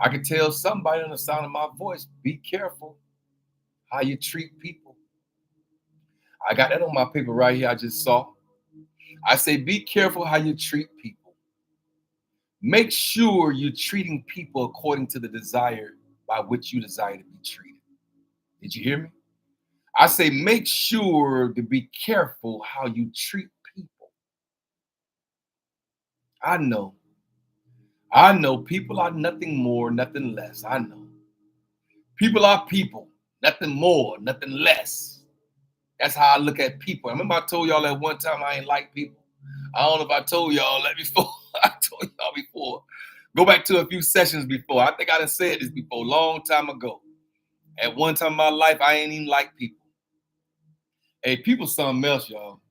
A: I could tell somebody on the sound of my voice, be careful how you treat people. I got that on my paper right here I just saw. I say, be careful how you treat people. Make sure you're treating people according to the desire by which you desire to be treated. Did you hear me? I say, make sure to be careful how you treat people. I know people are nothing more, nothing less. I know. People are people, nothing more, nothing less. That's how I look at people. I remember I told y'all that one time I ain't like people. I don't know if I told y'all that before. I told y'all before. Go back to a few sessions before. I think I done said this before, a long time ago. At one time in my life, I ain't even like people. Hey, people something else, y'all.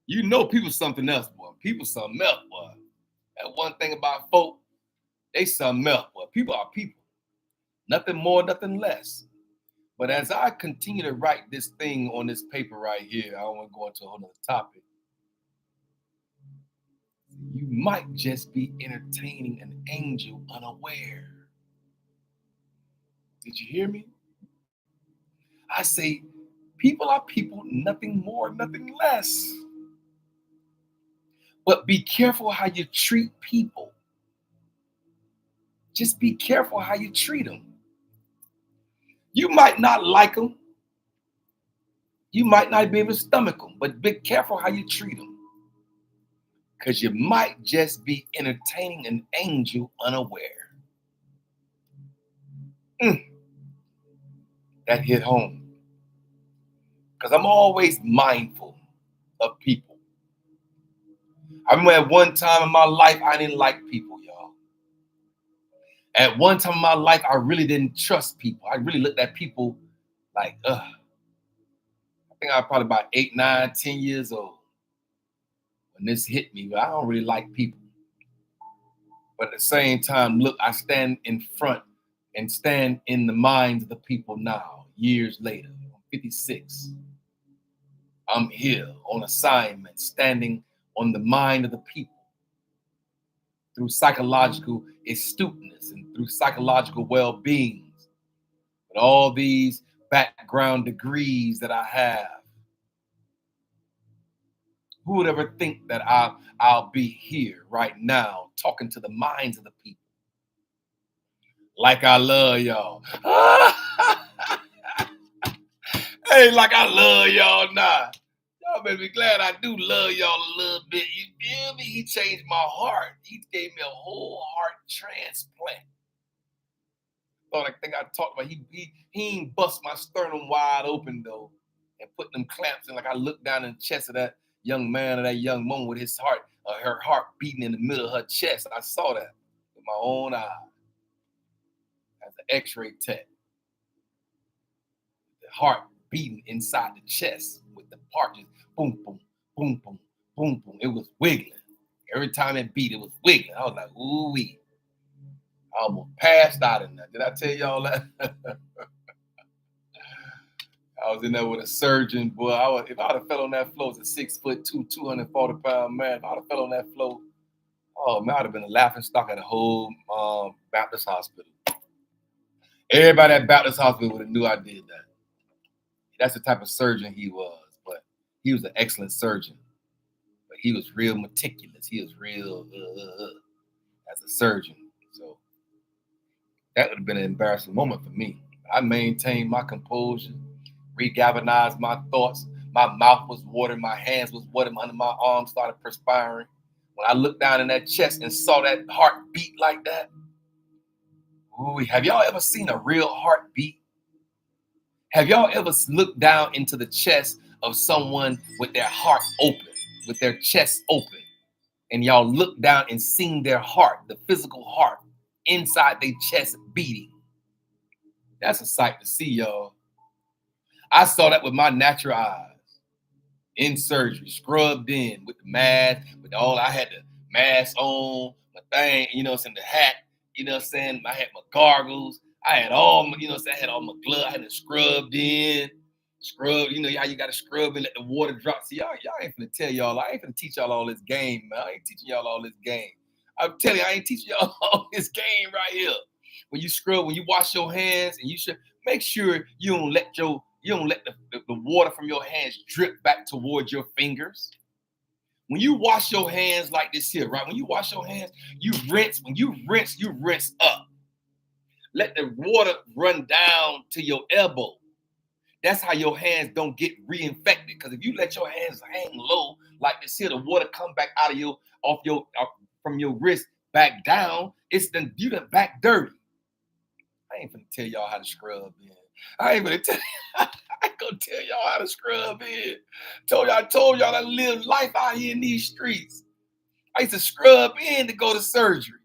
A: You know people something else, boy. People something else, boy. That one thing about folk, they something else, boy. People are people. Nothing more, nothing less. But as I continue to write this thing on this paper right here, I don't want to go into a whole other topic. You might just be entertaining an angel unaware. Did you hear me? I say, people are people, nothing more, nothing less. But be careful how you treat people. Just be careful how you treat them. You might not like them. You might not be able to stomach them, but be careful how you treat them. Because you might just be entertaining an angel unaware. That hit home. Because I'm always mindful of people. I remember at one time in my life, I didn't like people, y'all. At one time in my life, I really didn't trust people. I really looked at people like, ugh. I think I was probably about 8, 9, 10 years old when this hit me, but I don't really like people. But at the same time, look, I stand in front and stand in the minds of the people now, years later. I'm 56. I'm here on assignment, standing on the mind of the people through psychological astuteness and through psychological well-being. With all these background degrees that I have, who would ever think that I'll be here right now talking to the minds of the people? Like I love y'all. Hey, like I love y'all now. Y'all better be glad I do love y'all a little bit. You feel me? He changed my heart. He gave me a whole heart transplant. I think I talked about he ain't bust my sternum wide open though and put them clamps in. Like I looked down in the chest of that young man or that young woman with his heart, her heart beating in the middle of her chest. I saw that with my own eyes as an X-ray tech. The heart beating inside the chest with the part just boom, boom, boom, boom, boom, boom. It was wiggling. Every time it beat, it was wiggling. I was like, ooh wee. I almost passed out in that. Did I tell y'all that? I was in there with a surgeon, boy. If I'd have fell on that floor as a 6'2", 240-pound man, if I'd have fell on that floor, oh man, I'd have been a laughing stock at the whole Baptist hospital. Everybody at Baptist hospital would have knew I did that. That's the type of surgeon he was, but he was an excellent surgeon. But he was real meticulous. He was real as a surgeon. So that would have been an embarrassing moment for me. I maintained my composure, regalvanized my thoughts. My mouth was watering, my hands was watering, under my arms started perspiring. When I looked down in that chest and saw that heart beat like that, ooh, have y'all ever seen a real heartbeat? Have y'all ever looked down into the chest of someone with their heart open, with their chest open, and y'all look down and seen their heart, the physical heart, inside their chest beating? That's a sight to see, y'all. I saw that with my natural eyes. In surgery, scrubbed in with the mask, with all I had the mask on, my thing, you know, the hat, you know what I'm saying? I had my goggles, I had all my, you know what I'm saying? I had all my gloves, I had it scrubbed in, scrubbed, you know how you gotta scrub and let the water drop. See, y'all ain't finna tell y'all, I ain't finna teach y'all all this game, man. I ain't teaching y'all all this game. I'm telling you, I ain't teaching y'all all this game right here. When you scrub, when you wash your hands, and you should make sure you don't let the water from your hands drip back towards your fingers. When you wash your hands like this here, right? When you wash your hands, you rinse. When you rinse up. Let the water run down to your elbow. That's how your hands don't get reinfected. Because if you let your hands hang low like this here, the water come back out of from your wrist back down. You done back dirty. I ain't gonna tell y'all how to scrub in. I ain't gonna tell y'all how to scrub in. I told y'all I live life out here in these streets. I used to scrub in to go to surgery.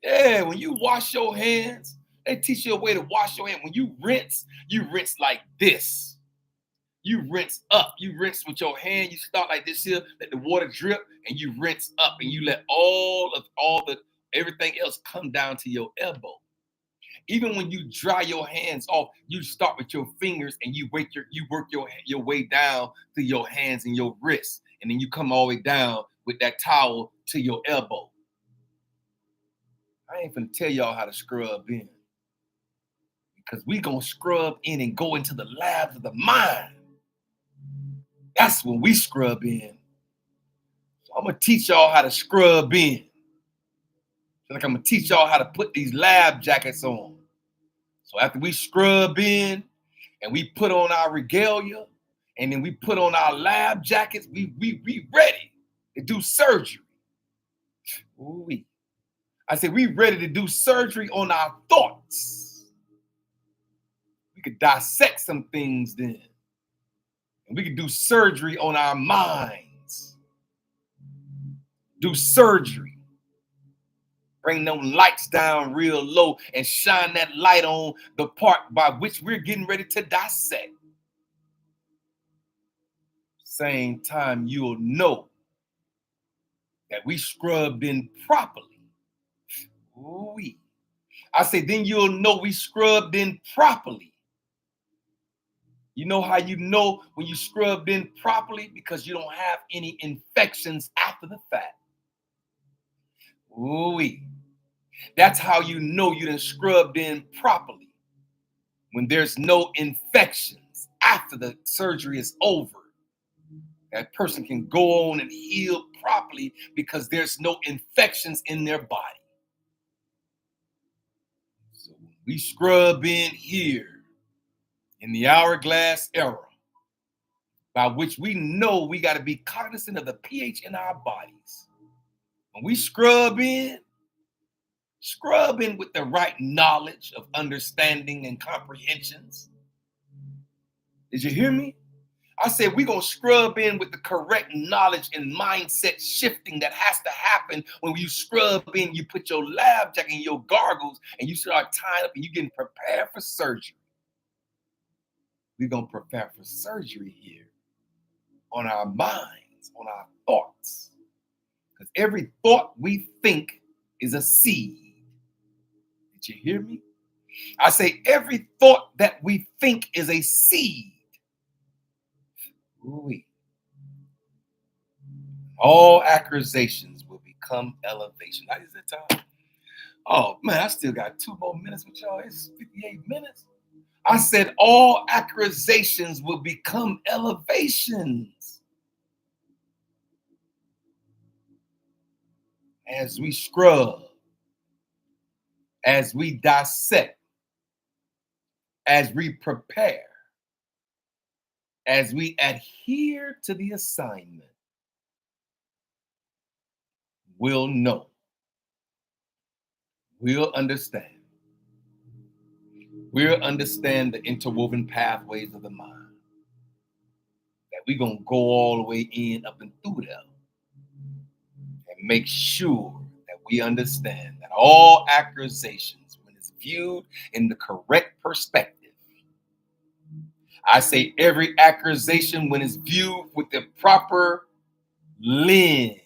A: Yeah, when you wash your hands, they teach you a way to wash your hands. When you rinse like this. You rinse up. You rinse with your hand. You start like this here, let the water drip, and you rinse up, and you let everything else come down to your elbow. Even when you dry your hands off, you start with your fingers and you work your way down to your hands and your wrists. And then you come all the way down with that towel to your elbow. I ain't finna tell y'all how to scrub in. Because we gonna scrub in and go into the labs of the mind. That's when we scrub in. So I'm gonna teach y'all how to scrub in. Like I'm gonna teach y'all how to put these lab jackets on. So after we scrub in and we put on our regalia and then we put on our lab jackets, we ready to do surgery. Ooh-wee. I said we ready to do surgery on our thoughts. We could dissect some things then. And we could do surgery on our minds. Do surgery. Bring them lights down real low and shine that light on the part by which we're getting ready to dissect. Same time, you'll know that we scrubbed in properly. Ooh-wee. I say, then you'll know we scrubbed in properly. You know how you know when you scrubbed in properly? Because you don't have any infections after the fact. Ooh-wee. That's how you know you done scrubbed in properly. When there's no infections after the surgery is over. That person can go on and heal properly because there's no infections in their body. So we scrub in here in the Hourglass Era, by which we know we got to be cognizant of the pH in our bodies. When we scrub in with the right knowledge of understanding and comprehensions. Did you hear me? I said we're going to scrub in with the correct knowledge and mindset shifting that has to happen when you scrub in, you put your lab jacket and your goggles and you start tying up and you getting prepared for surgery. We're going to prepare for surgery here on our minds, on our thoughts. Because every thought we think is a seed. Did you hear me? I say every thought that we think is a seed. Ooh-wee. All accusations will become elevation. Now is that time? Oh man, I still got 2 more minutes with y'all. It's 58 minutes. I said all accusations will become elevations. As we scrub, as we dissect, as we prepare, as we adhere to the assignment, we'll know. We'll understand. We'll understand the interwoven pathways of the mind. That we're going to go all the way in, up and through them. And make sure that we understand that all accusations, when it's viewed in the correct perspective. I say every accusation, when it's viewed with the proper lens,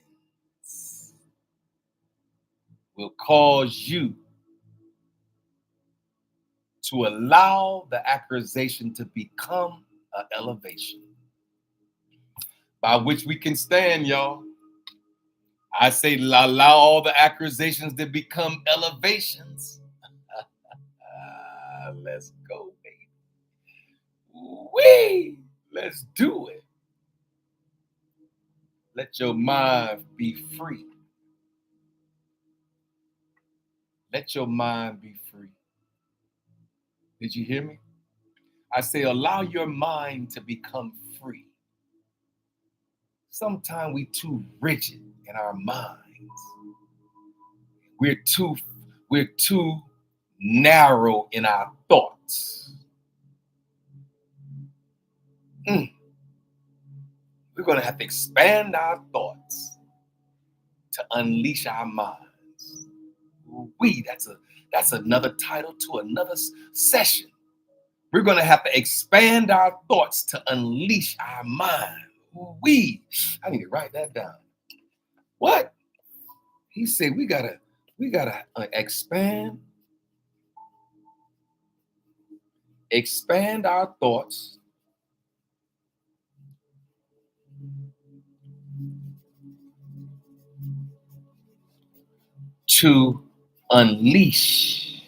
A: will cause you to allow the accusation to become an elevation by which we can stand, y'all. I say allow all the accusations to become elevations. Let's go, baby. Wee! Let's do it. Let your mind be free. Let your mind be free. Did you hear me? I say allow your mind to become free. Sometimes we too rigid in our minds. We're too narrow in our thoughts. We're going to have to expand our thoughts to unleash our minds. That's another title to another session. We're going to have to expand our thoughts to unleash our mind. I need to write that down. What? He said we gotta expand our thoughts to unleash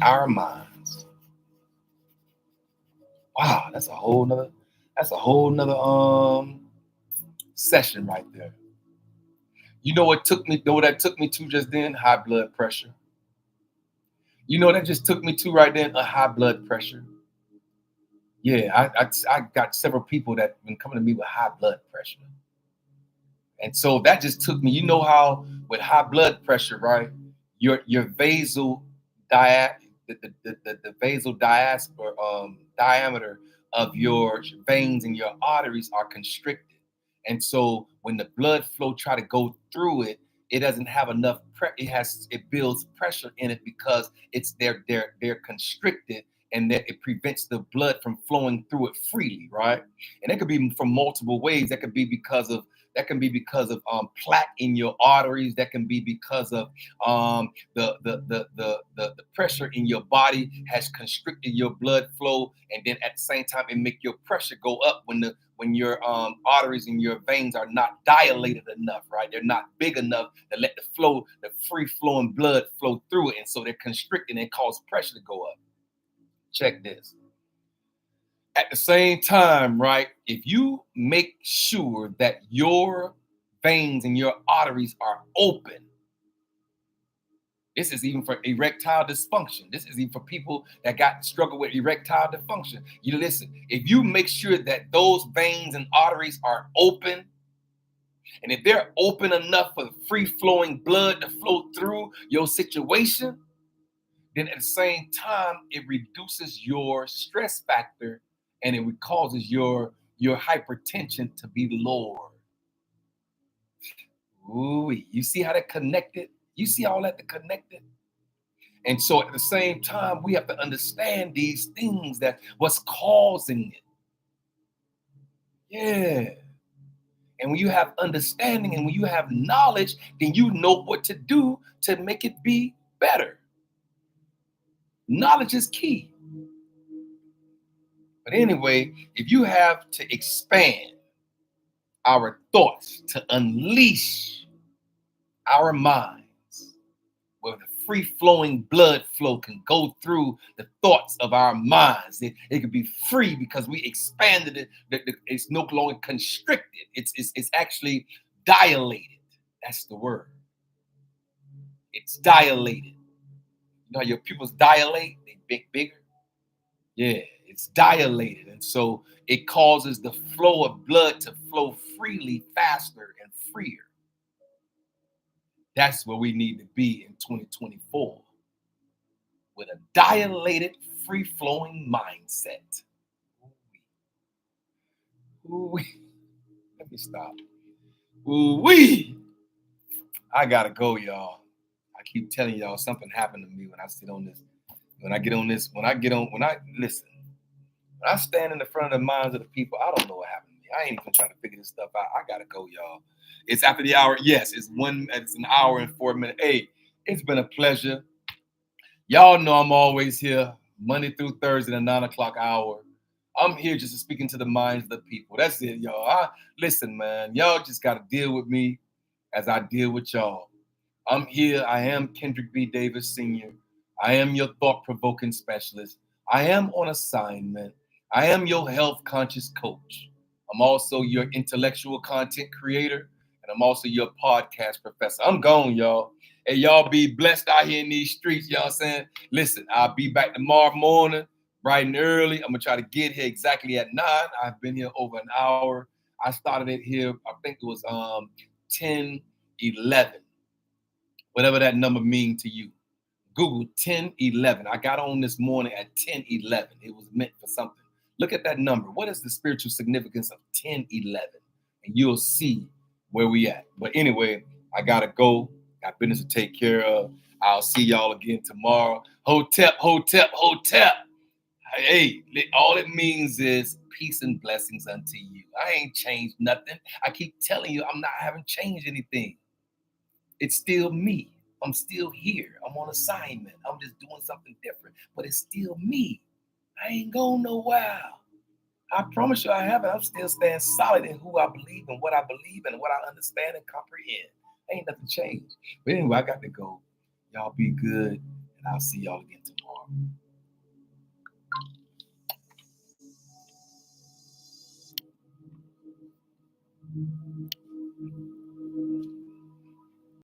A: our minds. Wow, that's a whole nother session right there. You know what that took me to just then? High blood pressure. You know that just took me to right then? A high blood pressure. Yeah, I got several people that have been coming to me with high blood pressure. And so that just took me, you know how with high blood pressure, right? Your vasal the vasal diameter of your veins and your arteries are constricted. And so when the blood flow try to go through it, it doesn't have enough it builds pressure in it because they're constricted, and that it prevents the blood from flowing through it freely, right? And that could be from multiple ways. That can be because of plaque in your arteries. That can be because of the pressure in your body has constricted your blood flow, and then at the same time it make your pressure go up when your arteries and your veins are not dilated enough, right? They're not big enough to let the free flowing blood flow through it, and so they're constricted and cause pressure to go up. Check this. At the same time, right, if you make sure that your veins and your arteries are open, this is even for erectile dysfunction. This is even for people that struggle with erectile dysfunction. You listen, if you make sure that those veins and arteries are open, and if they're open enough for free flowing blood to flow through your situation, then at the same time, it reduces your stress factor, and it causes your hypertension to be lower. Ooh, you see how that connected? You see all that connected? And so at the same time, we have to understand these things, that what's causing it. Yeah. And when you have understanding and when you have knowledge, then you know what to do to make it be better. Knowledge is key. But anyway, if you have to expand our thoughts to unleash our minds, where the free flowing blood flow can go through the thoughts of our minds, it can be free because we expanded it. It's no longer constricted. It's actually dilated. That's the word. It's dilated. You know how your pupils dilate? They get bigger. Yeah, it's dilated. And so it causes the flow of blood to flow freely, faster, and freer. That's where we need to be in 2024, with a dilated, free-flowing mindset. Ooh-wee. Let me stop. Ooh-wee. I gotta go, y'all. keep telling y'all something happened to me when I sit on this. When I listen, when I stand in the front of the minds of the people, I don't know what happened to me. I ain't even trying to figure this stuff out. I gotta go, y'all. It's after the hour. Yes, it's an hour and 4 minutes. Hey, it's been a pleasure. Y'all know I'm always here, Monday through Thursday, the 9 o'clock hour. I'm here just speaking to the minds of the people. That's it, y'all. Listen, man. Y'all just gotta deal with me as I deal with y'all. I'm here. I am Kendrick B. Davis Sr. I am your thought-provoking specialist. I am on assignment. I am your health conscious coach. I'm also your intellectual content creator, and I'm also your podcast professor. I'm gone, y'all. Hey, y'all be blessed out here in these streets, y'all saying? Listen, I'll be back tomorrow morning, bright and early. I'm going to try to get here exactly at 9. I've been here over an hour. I started it here, I think it was 10:11, whatever that number means to you. Google 10:11. I got on this morning at 10:11. It was meant for something. Look at that number. What is the spiritual significance of 10:11? And you'll see where we at. But anyway, I gotta go. Got business to take care of. I'll see y'all again tomorrow. Hotep, hotep, hotep. Hey, all it means is peace and blessings unto you. I ain't changed nothing. I keep telling you, I haven't changed anything. It's still me. I'm still here. I'm on assignment. I'm just doing something different, but it's still me. I ain't going nowhere. I promise you I haven't. I'm still staying solid in who I believe and what I believe and what I understand and comprehend. Ain't nothing changed. But anyway, I got to go. Y'all be good, and I'll see y'all again tomorrow.